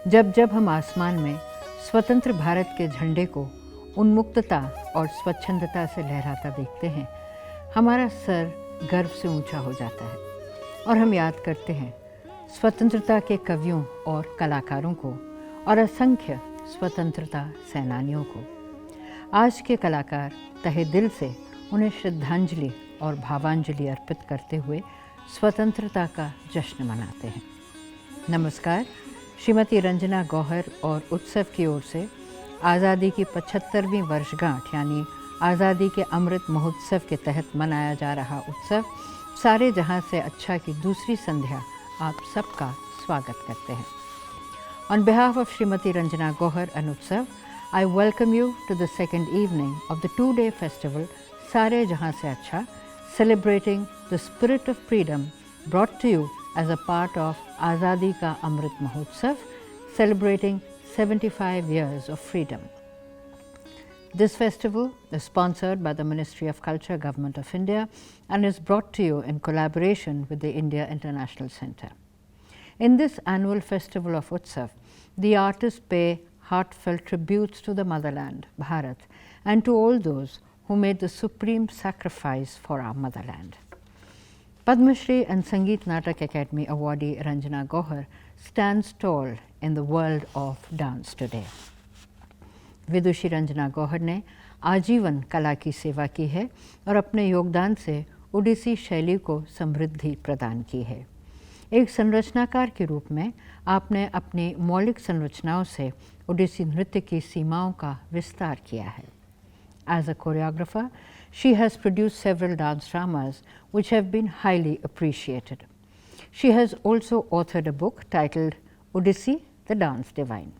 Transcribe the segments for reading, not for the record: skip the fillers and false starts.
जब जब हम आसमान में स्वतंत्र भारत के झंडे को उन्मुक्तता और स्वच्छंदता से लहराता देखते हैं, हमारा सर गर्व से ऊंचा हो जाता है और हम याद करते हैं स्वतंत्रता के कवियों और कलाकारों को और असंख्य स्वतंत्रता सेनानियों को। आज के कलाकार तहे दिल से उन्हें श्रद्धांजलि और भावांजलि अर्पित करते हुए स्वतंत्रता का जश्न मनाते हैं। नमस्कार। श्रीमती रंजना गौहर और उत्सव की ओर से आज़ादी की 75वीं वर्षगांठ यानी आज़ादी के अमृत महोत्सव के तहत मनाया जा रहा उत्सव सारे जहां से अच्छा की दूसरी संध्या आप सबका स्वागत करते हैं। On behalf of Srimati Ranjana Gohar and Utsav, I welcome you to the second evening of the two-day festival Sare Jahan Se Acha, celebrating the spirit of freedom brought to you as a part of Azadi Ka Amrit Mahotsav, celebrating 75 years of freedom. This festival is sponsored by the Ministry of Culture, Government of India, and is brought to you in collaboration with the India International Centre. In this annual festival of Utsav, the artists pay heartfelt tributes to the motherland, Bharat, and to all those who made the supreme sacrifice for our motherland. Padma Shri and Sangeet Natak Academy awardee Ranjana Gohar stands tall in the world of dance today. विदुषी रंजना गौहर ने आजीवन कला की सेवा की है और अपने योगदान से ओडिसी शैली को समृद्धि प्रदान की है। एक संरचनाकार के रूप में आपने अपनी मौलिक संरचनाओं से ओडिसी नृत्य की सीमाओं का विस्तार किया है। As a choreographer, she has produced several dance dramas which have been highly appreciated. She has also authored a book titled Odissi, the Dance Divine.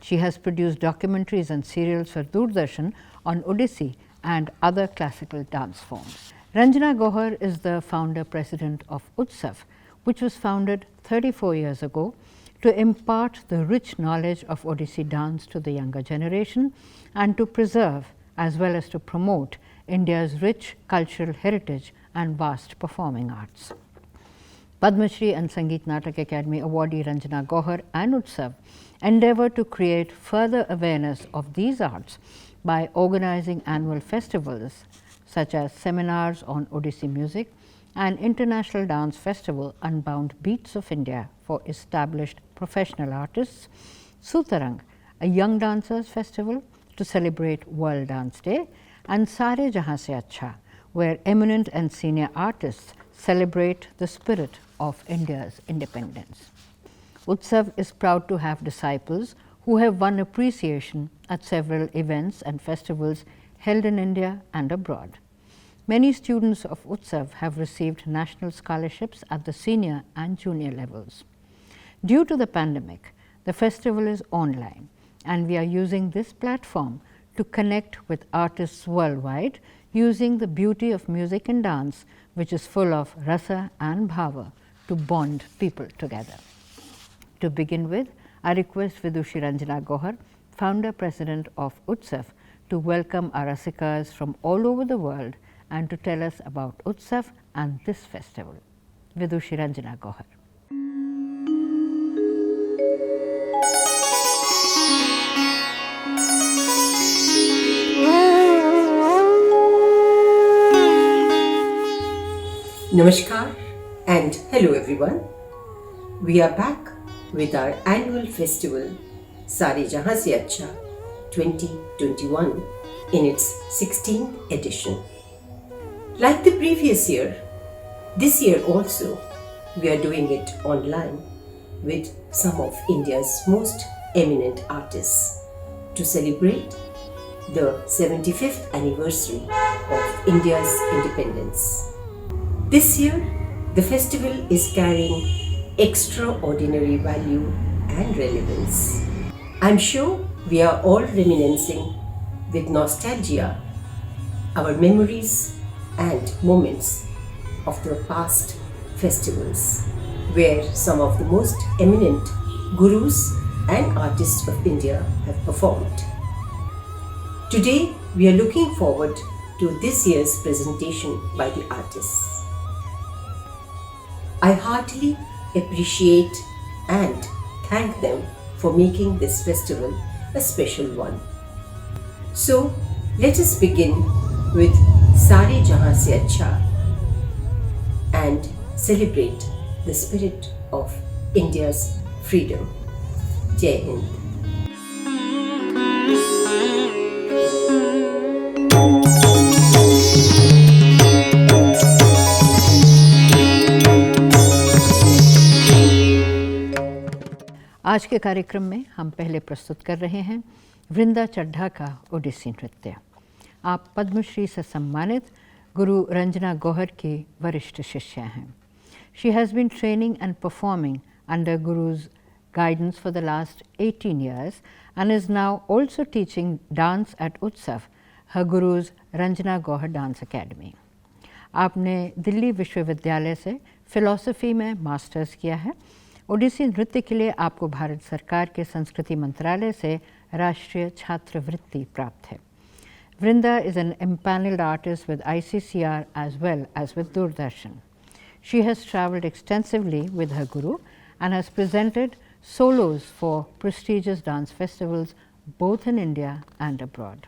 She has produced documentaries and serials for Doordarshan on Odissi and other classical dance forms. Ranjana Gohar is the founder-president of Utsav, which was founded 34 years ago to impart the rich knowledge of Odissi dance to the younger generation and to preserve as well as to promote India's rich cultural heritage and vast performing arts. Padma Shri and Sangeet Natak Academy awardee Ranjana Gohar and Utsav endeavour to create further awareness of these arts by organizing annual festivals such as seminars on Odissi music and International Dance Festival Unbound Beats of India for established professional artists, Sutarang, a young dancers festival to celebrate World Dance Day, and Sare Jahan Se Acha, where eminent and senior artists celebrate the spirit of India's independence. Utsav is proud to have disciples who have won appreciation at several events and festivals held in India and abroad. Many students of Utsav have received national scholarships at the senior and junior levels. Due to the pandemic, the festival is online, and we are using this platform to connect with artists worldwide using the beauty of music and dance, which is full of rasa and bhava, to bond people together. To begin with, I request Vidushi Ranjana Gohar, founder-president of Utsav, to welcome our rasikas from all over the world and to tell us about Utsav and this festival. Vidushi Ranjana Gohar. Namaskar and hello everyone. We are back with our annual festival Sare Jahan Se Acha 2021 in its 16th edition. Like the previous year, this year also we are doing it online with some of India's most eminent artists to celebrate the 75th anniversary of India's independence. This year, the festival is carrying extraordinary value and relevance. I'm sure we are all reminiscing with nostalgia our memories and moments of the past festivals, where some of the most eminent gurus and artists of India have performed. Today, we are looking forward to this year's presentation by the artists. I heartily appreciate and thank them for making this festival a special one. So, let us begin with Sare Jahan Se Acha and celebrate the spirit of India's freedom. Jai Hind. आज के कार्यक्रम में हम पहले प्रस्तुत कर रहे हैं वृंदा चड्ढा का ओडिसी नृत्य। आप पद्मश्री से सम्मानित गुरु रंजना गौहर की वरिष्ठ शिष्या हैं। She has been training and performing under guru's guidance for the last 18 years and is now also teaching dance at Utsav, her guru's Ranjana Gauhar Dance Academy. आपने दिल्ली विश्वविद्यालय से फिलॉसफी में मास्टर्स किया है। ओडिसी नृत्य के लिए आपको भारत सरकार के संस्कृति मंत्रालय से राष्ट्रीय छात्रवृत्ति प्राप्त है। Vrinda is an empaneled artist with ICCR as well as with Doordarshan. She has travelled extensively with her guru and has presented solos for prestigious dance festivals both in India and abroad.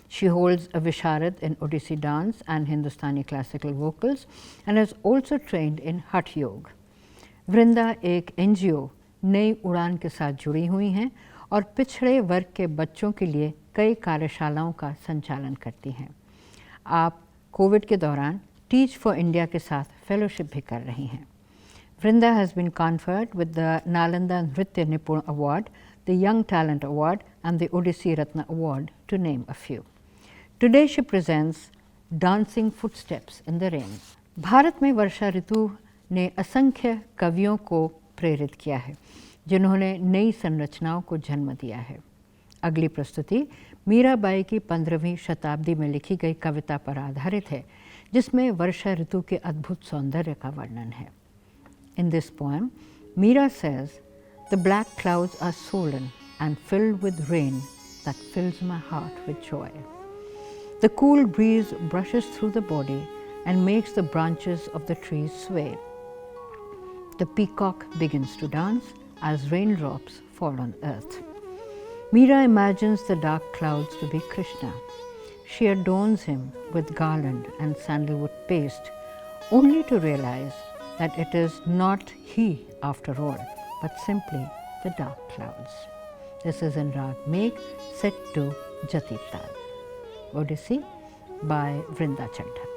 She holds a Visharad in Odissi dance and Hindustani classical vocals and has also trained in Hatha Yoga. वृंदा एक NGO नई उड़ान के साथ जुड़ी हुई हैं और पिछड़े वर्ग के बच्चों के लिए कई कार्यशालाओं का संचालन करती हैं। आप कोविड के दौरान टीच फॉर इंडिया के साथ फेलोशिप भी कर रही हैं। Vrinda has been conferred with the Nalanda Nritya Nipun Award, the Young Talent Award and the Odissi Ratna Award, to name a few. Today she presents Dancing Footsteps in the Rain. Bharat में वर्षा ऋतु ने असंख्य कवियों को प्रेरित किया है, जिन्होंने नई संरचनाओं को जन्म दिया है। अगली प्रस्तुति मीराबाई की 15वीं शताब्दी में लिखी गई कविता पर आधारित है, जिसमें वर्षा ऋतु के अद्भुत सौंदर्य का वर्णन है। In this poem, Meera says, "The black clouds are swollen and filled with rain that fills my heart with joy. The cool breeze brushes through the body and makes the branches of the trees sway. The peacock begins to dance as raindrops fall on earth." Meera imagines the dark clouds to be Krishna. She adorns him with garland and sandalwood paste, only to realize that it is not he after all, but simply the dark clouds. This is in Rag Megh, set to Jati Tal. Odissi by Vrinda Chadha.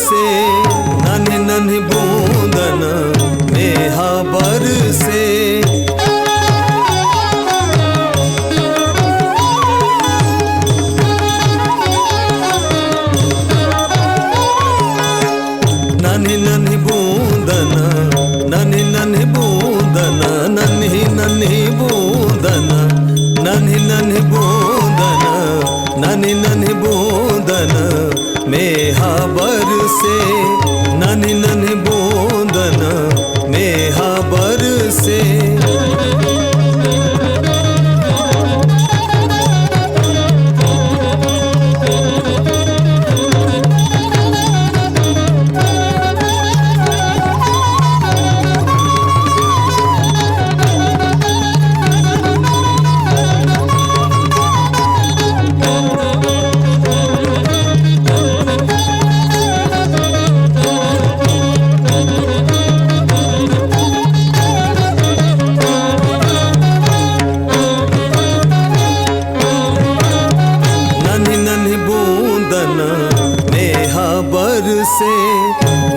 बरसे, नन्ही नन्ही बूंदन नेहा बरसे। नन्ही नन्ही बूंदन, नन्ही नन्ही बूंदन, नन्ही नन्ही बूंदन, नन्ही नन्ही बूंदन, नन्ही नन्ही बूंदन मेहा बरसे, नन्ही नन्ही बूंदन मेहा बरसे।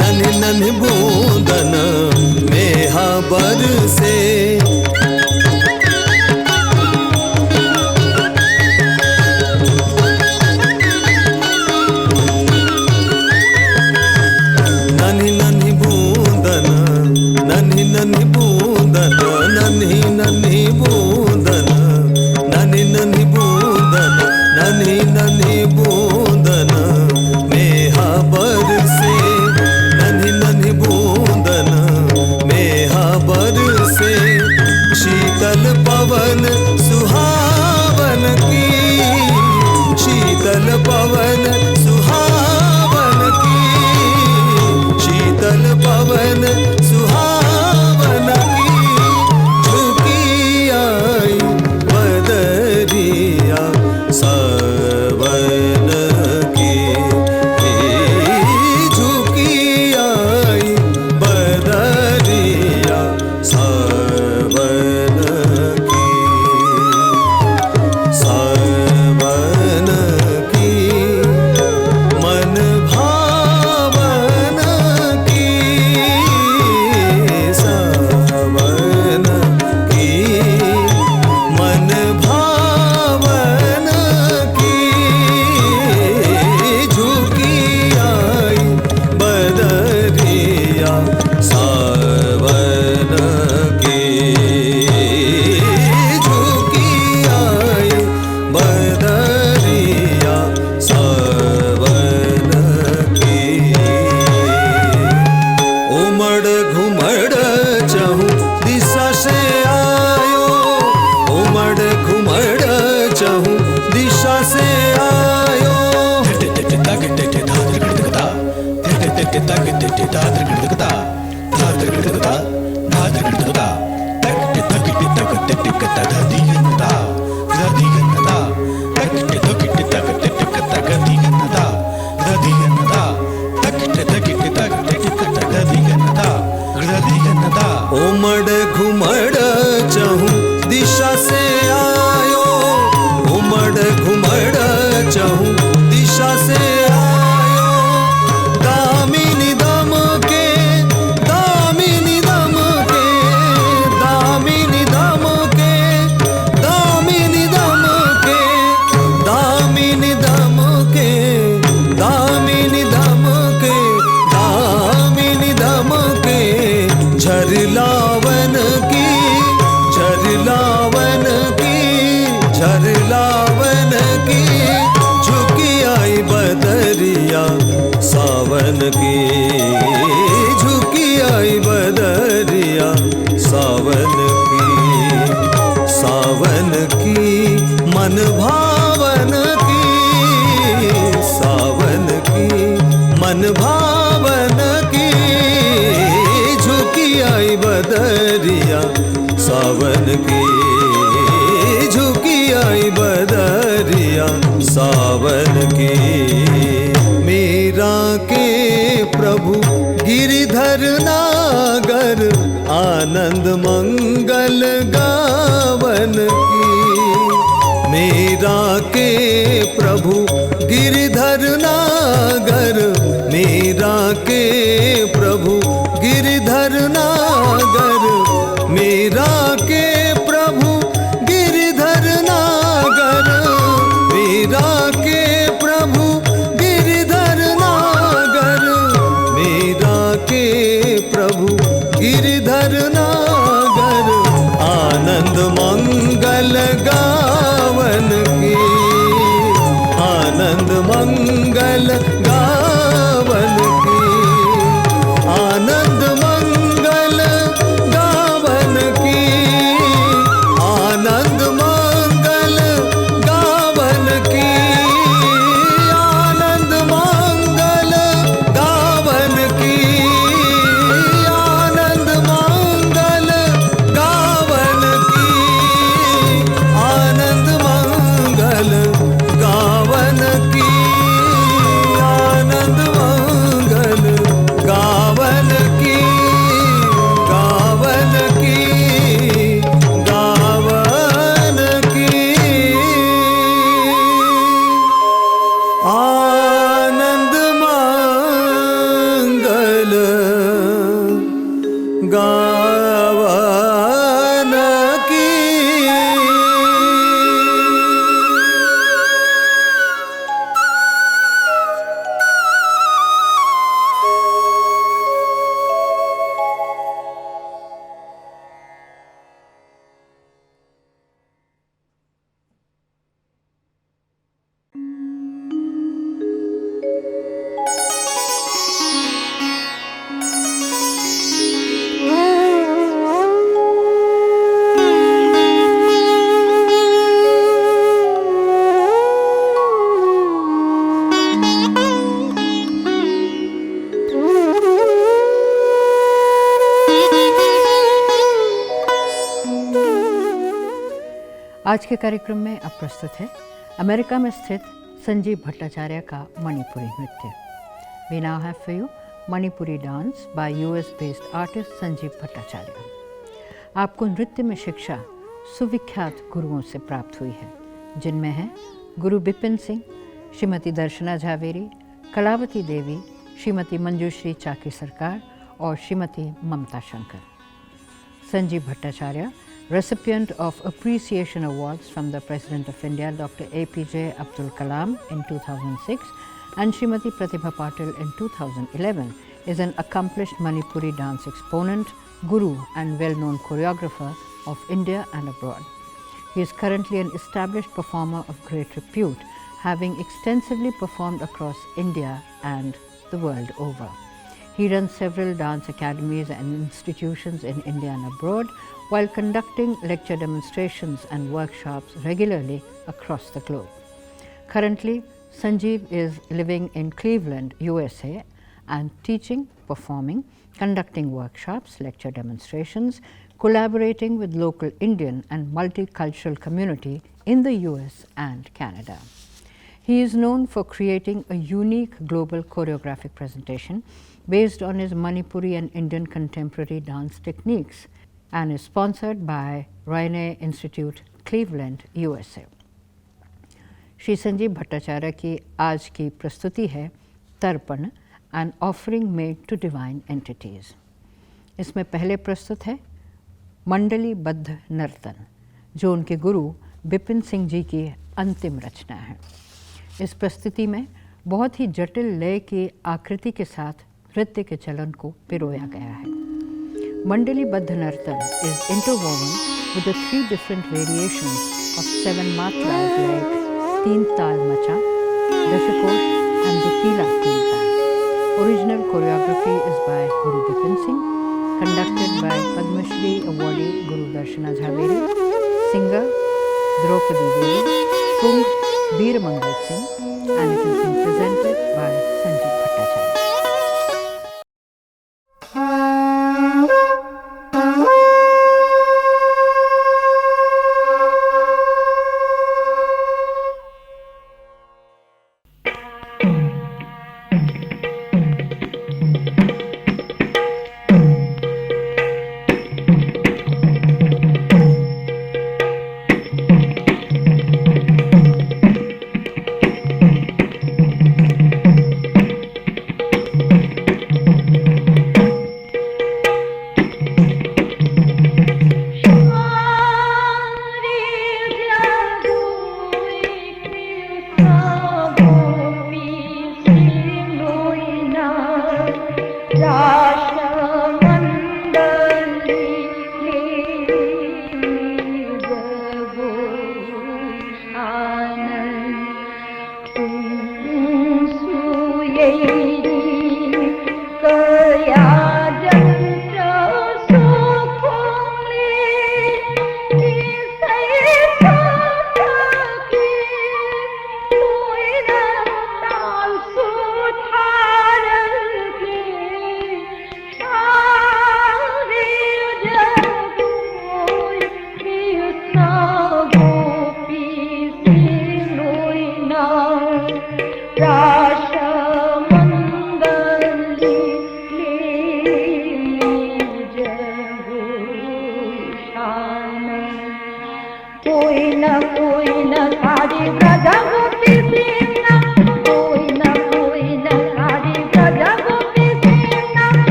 नन्ही नन्ही बूंदन मेहा बरसे। नन्ही नन्ही बूंदन, नन्ही नन्ही बूंदन, नन्ही नन्ही बूंदन, नन्ही नन्ही बूंदन, नन्ही नन्ही बूंदन मेहा बरसे, नन्ही नन्ही बूंदन मेहा बरसे। शीतल पवन सुहावन की, शीतल पवन सुहावन की, शीतल पवन सुहावन की। झुकी आई बदरिया सावन की, झुकी आई बदरिया सावन की, सावन की मन भावन की, सावन की मन भावन की। झुकी आई बदरिया सावन की, झुकी आई बदरिया सावन की। उमड़ घुमड़ चहूँ दिशा से आयो, उमड़ घुमड़ चहूँ दिशा से आयो। उमड़ घुमड़ चहूँ दिशा से आयो, उमड़ घुमड़ चहूँ दिशा से आयो। दामिनी दम के, दामिनी दम के, दामिनी दम के, दामिनी दम के, दामिनी दम के, दामिनी दम के, दामिनी दम के। झरलावन की, झरलावन की, झरलावन की। झुकी आई बदरिया सावन की, झुकी आई बदरिया सावन की, सावन की मन भावन की, सावन की मन भावन की। झुकी आई बदरिया सावन की, झुकी आई बदरिया सावन की। मीरा के प्रभु गिरिधर नागर आनंद मंगल गावन की। मीरा के प्रभु गिरिधर नागर, मीरा के प्रभु गिरधर नागर, मीरा के प्रभु गिरधर नागर, मीरा के प्रभु गिरधर नागर, मीरा के प्रभु गिरधर नागर। आनंद मंगल गावन की, आनंद मंगल गावन की, आनंद मंगल गावन की, आनंद मंगल गावन की, आनंद मंगल गावन की, आनंद मंगल गावन की, आनंद मंगल गावन की, आनंद मंगल गावन की, गावन की, गावन की, आनंद मंगल गावन की। आज के कार्यक्रम में अब प्रस्तुत है अमेरिका में स्थित संजीव भट्टाचार्य का मणिपुरी नृत्य। We now have for you Manipuri dance by US based artist Sanjeev Bhattacharya. आपको नृत्य में शिक्षा सुविख्यात गुरुओं से प्राप्त हुई है, जिनमें हैं गुरु बिपिन सिंह, श्रीमती दर्शना झावेरी, कलावती देवी, श्रीमती मंजूश्री चाकी सरकार और श्रीमती ममता Shankar. Sanjeev Bhattacharya, recipient of Appreciation Awards from the President of India, Dr. APJ Abdul Kalam in 2006 and Srimati Pratibha Patil in 2011, is an accomplished Manipuri dance exponent, guru and well-known choreographer of India and abroad. He is currently an established performer of great repute, having extensively performed across India and the world over. He runs several dance academies and institutions in India and abroad, while conducting lecture demonstrations and workshops regularly across the globe. Currently, Sanjeev is living in Cleveland, USA, and teaching, performing, conducting workshops, lecture demonstrations, collaborating with local Indian and multicultural community in the US and Canada. He is known for creating a unique global choreographic presentation based on his Manipuri and Indian contemporary dance techniques and is sponsored by Raine Institute, Cleveland, USA. Shri Sanjeev Bhattacharya की आज की प्रस्तुति है तर्पण, an offering made to divine entities. इसमें पहले प्रस्तुत है मंडलीबद्ध नर्तन, जो उनके गुरु बिपिन सिंह जी की अंतिम रचना है। इस प्रस्तुति में बहुत ही जटिल लय की आकृति के साथ नृत्य के चलन को पिरोया गया है। मंडलीबद्ध नर्तन is interwoven with the 3 different variations of 7 मात्रास लाइक 3 ताल मचा, दशकोश एंड दुतीला 3 ताल। Original choreography is by Guru Bipin Singh, conducted by Padma Shri awardee Guru Darshana Jhaveri, singer Draupadi Devi, Kung Veeramangal Singh, and it is being presented by Sanjeev Bhattacharya.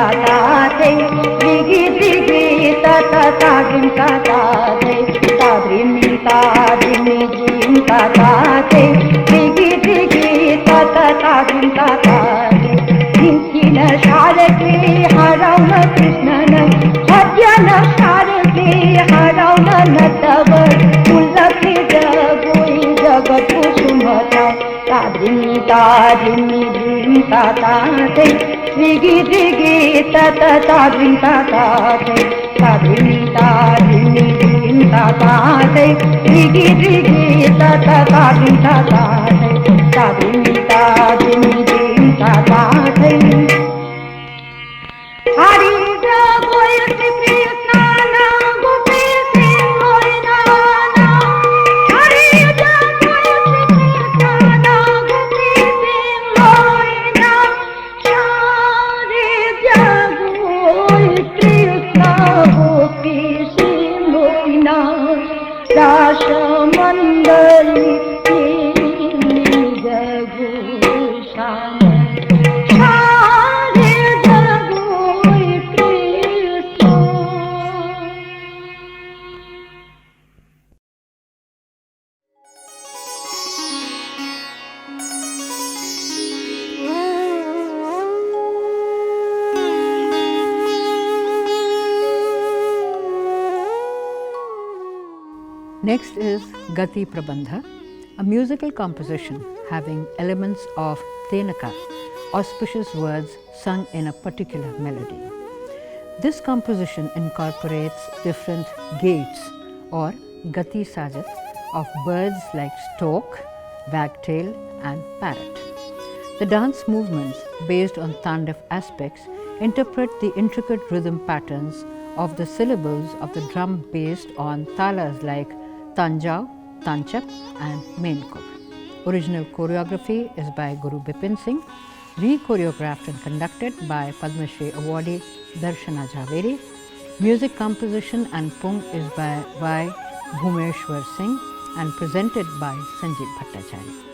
ta ta te digi digi ta ta ta dim ta ta te ta dim ta dim dim ta ta te digi digi ta ta ta dim ta ta te Ninkina sharake haravna krishnana hadyana sharake haravna natavar ulakhi jagoi jagat kusumata ta dim ta dim ta ta te digi digi ta ta ta dim ta ta te ta dim ta dim ta ta te digi digi ta ta ta dim ta ta te ta dim ta dim ta ta te Hari Jagoy Krishna na Gopi Singh Moina na Hari Jagoy Krishna na Gopi Singh Moina Hari Jagoy Krishna Gopi Singh Moina Rasha Mandali Jago Next is Gati Prabandha, a musical composition having elements of Tenaka, auspicious words sung in a particular melody. This composition incorporates different gaits or Gati Sajat of birds like stork, wagtail and parrot. The dance movements based on Tandav aspects interpret the intricate rhythm patterns of the syllables of the drum based on talas like Tanjau, Tanchak and Menkur. Original choreography is by Guru Bipin Singh, re-choreographed and conducted by Padma Shri awardee Darshana Jhaveri. Music composition and pung is by Y. Bhumeshwar Singh and presented by Sanjeev Bhattacharya.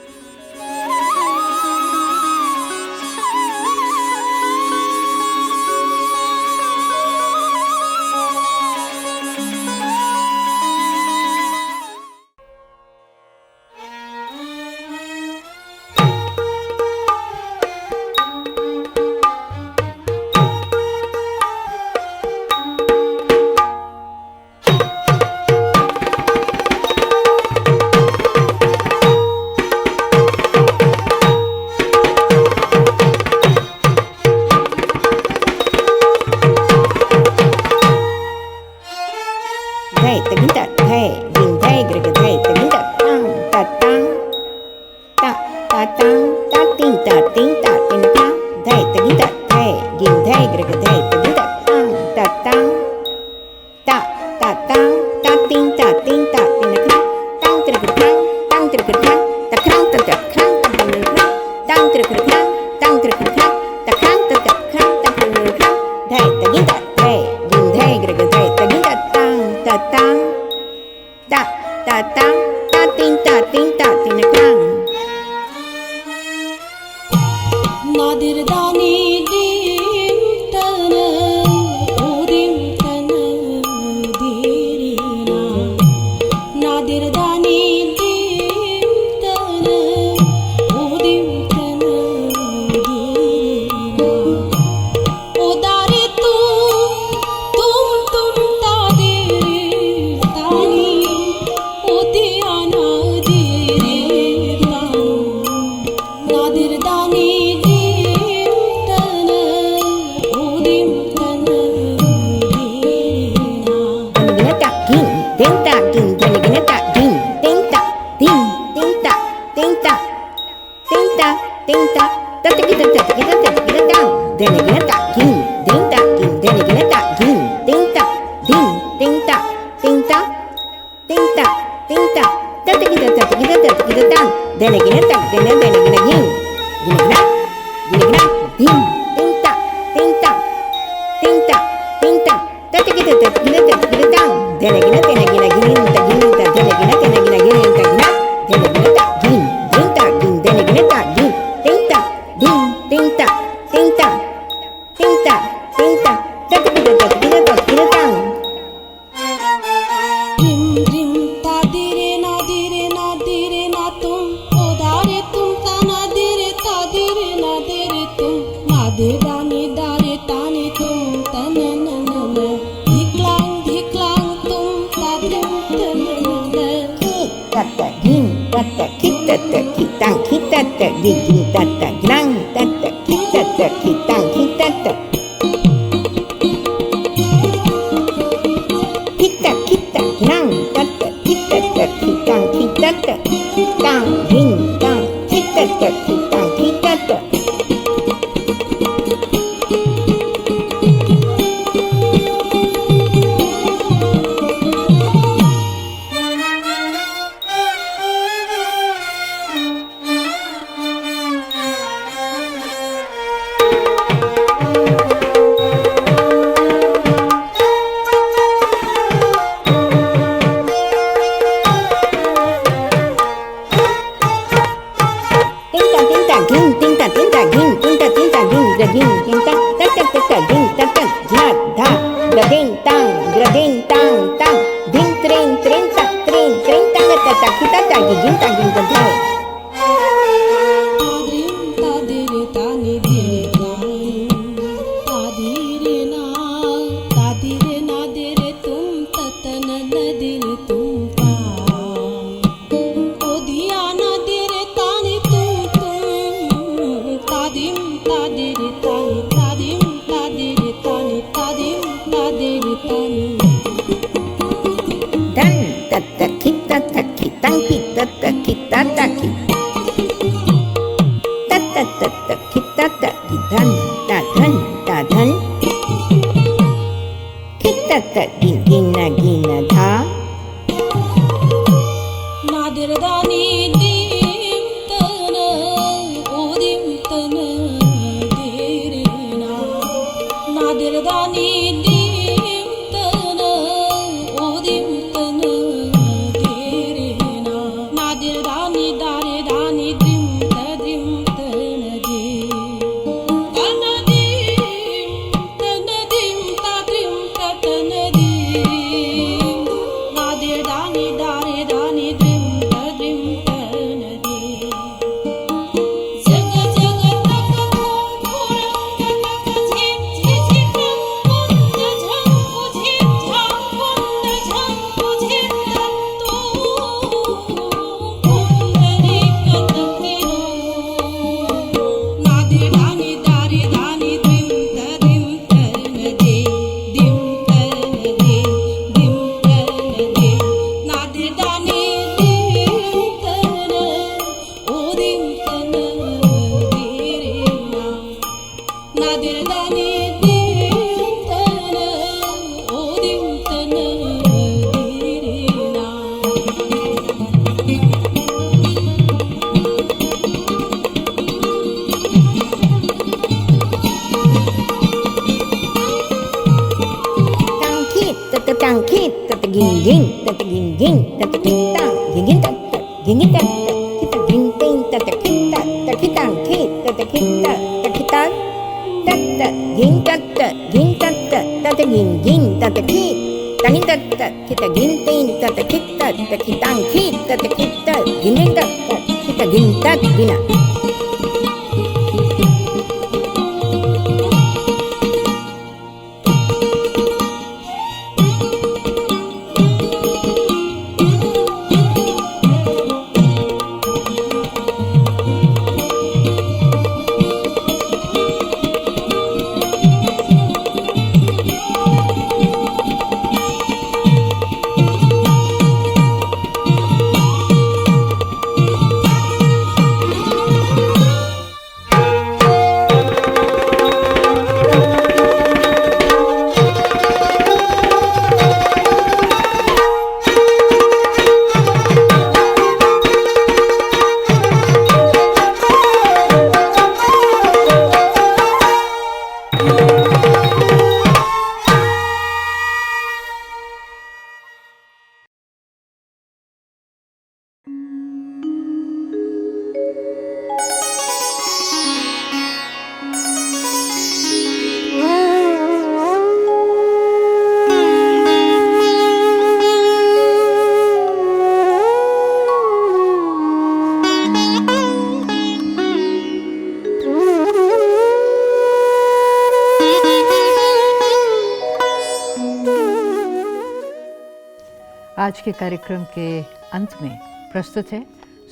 आज के कार्यक्रम के अंत में प्रस्तुत है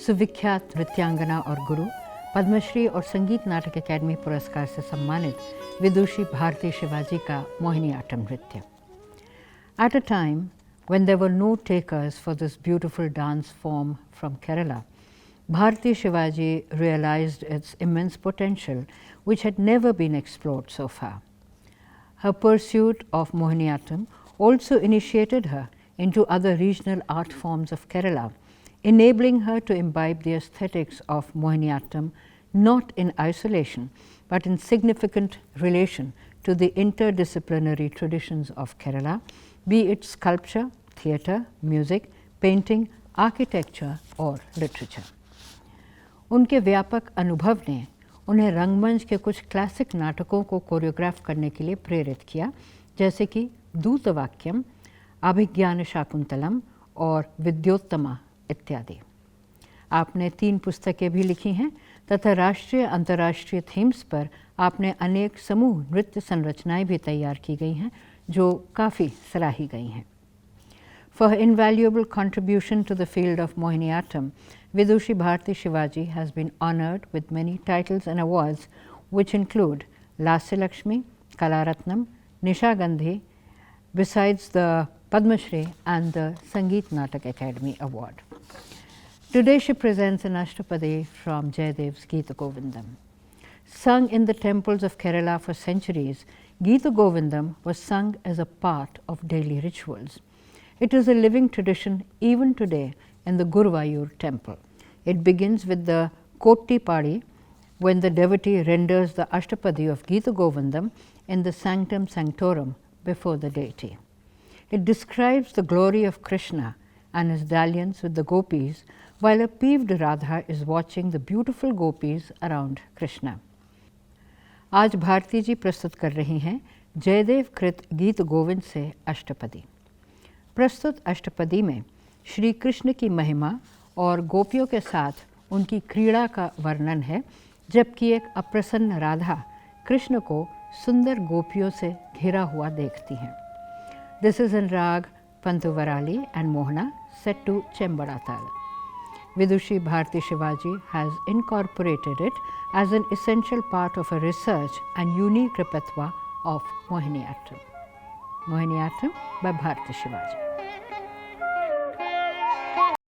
सुविख्यात नृत्यांगना और गुरु, पद्मश्री और संगीत नाटक अकादमी पुरस्कार से सम्मानित विदुषी भारती शिवाजी का मोहिनीअट्टम नृत्य। At a time when there were no takers for this beautiful dance form from Kerala, Bharati Shivaji realized its immense potential, which had never been explored so far. Her pursuit of Mohiniyattam also initiated her into other regional art forms of Kerala, enabling her to imbibe the aesthetics of Mohiniyattam not in isolation, but in significant relation to the interdisciplinary traditions of Kerala, be it sculpture, theatre, music, painting, architecture or literature. उनके व्यापक अनुभव ने उन्हें रंगमंच के कुछ classic नाटकों को कोरियोग्राफ करने के लिए प्रेरित किया, जैसे कि दूतवाक्यम, अभिज्ञान शाकुंतलम और विद्योत्तमा इत्यादि। आपने 3 पुस्तकें भी लिखी हैं तथा राष्ट्रीय अंतर्राष्ट्रीय थीम्स पर आपने अनेक समूह नृत्य संरचनाएं भी तैयार की गई हैं जो काफ़ी सराही गई हैं। For her invaluable contribution to the field of Mohiniyattam, Vidushi Bharati Shivaji has been honored with many titles and awards, which include Lasya Lakshmi, Kalaratnam, Nisha Gandhi, besides the Padma Shri and the Sangeet Natak Academy Award. Today she presents an Ashtapadi from Jayadev's Geeta Govindam. Sung in the temples of Kerala for centuries, Geeta Govindam was sung as a part of daily rituals. It is a living tradition even today in the Guruvayur temple. It begins with the Koti Padi, when the devotee renders the Ashtapadi of Geeta Govindam in the sanctum sanctorum before the deity. It describes the glory of Krishna and his dalliance with the gopis, while a peeved Radha is watching the beautiful gopis around Krishna. आज भारती जी प्रस्तुत कर रही हैं जयदेव कृत गीत गोविंद से अष्टपदी। प्रस्तुत अष्टपदी में श्री कृष्ण की महिमा और गोपियों के साथ उनकी क्रीड़ा का वर्णन है, जबकि एक अप्रसन्न राधा कृष्ण को सुंदर गोपियों से घिरा हुआ देखती हैं। This is in raga Pantuvarali and Mohana set to Chembada Tala. Vidushi Bharati Shivaji has incorporated it as an essential part of her research and unique repertoire of Mohiniyattam. Mohiniyattam by Bharati Shivaji.